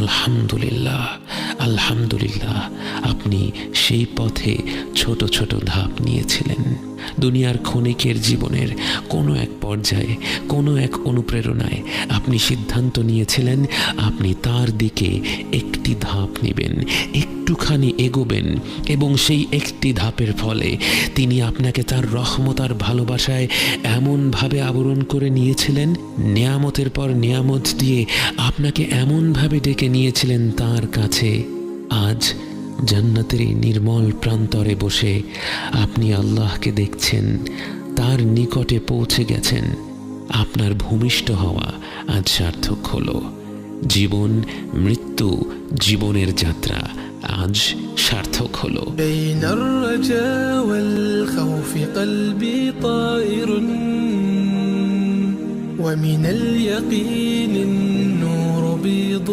আলহামদুলিল্লাহ, আলহামদুলিল্লাহ। আপনি সেই পথে ছোট ছোট ধাপ নিয়েছিলেন। দুনিয়ার ক্ষণিকের জীবনের কোনো এক পর্যায়ে, কোনো এক অনুপ্রেরণায় আপনি সিদ্ধান্ত নিয়েছিলেন আপনি তার দিকে একটি ধাপ নেবেন, একটুখানি এগোবেন, এবং সেই একটি ধাপের ফলে তিনি আপনাকে তার রহমত আর ভালোবাসায় এমনভাবে আবরণ করে নিয়েছিলেন, নেয়ামতের পর নেয়ামত দিয়ে আপনাকে এমনভাবে ডেকে নিয়েছিলেন তার কাছে। আজ জান্নাতের এই নির্মল প্রান্তরে বসে আপনি আল্লাহকে দেখছেন, তার নিকটে পৌঁছে গেছেন। আপনার ভূমিষ্ঠ হওয়া আজ সার্থক হলো। জীবন মৃত্যু জীবনের যাত্রা আজ সার্থক হলো। بين الرجاء والخوف قلبي طائر ومن اليقين النور بيض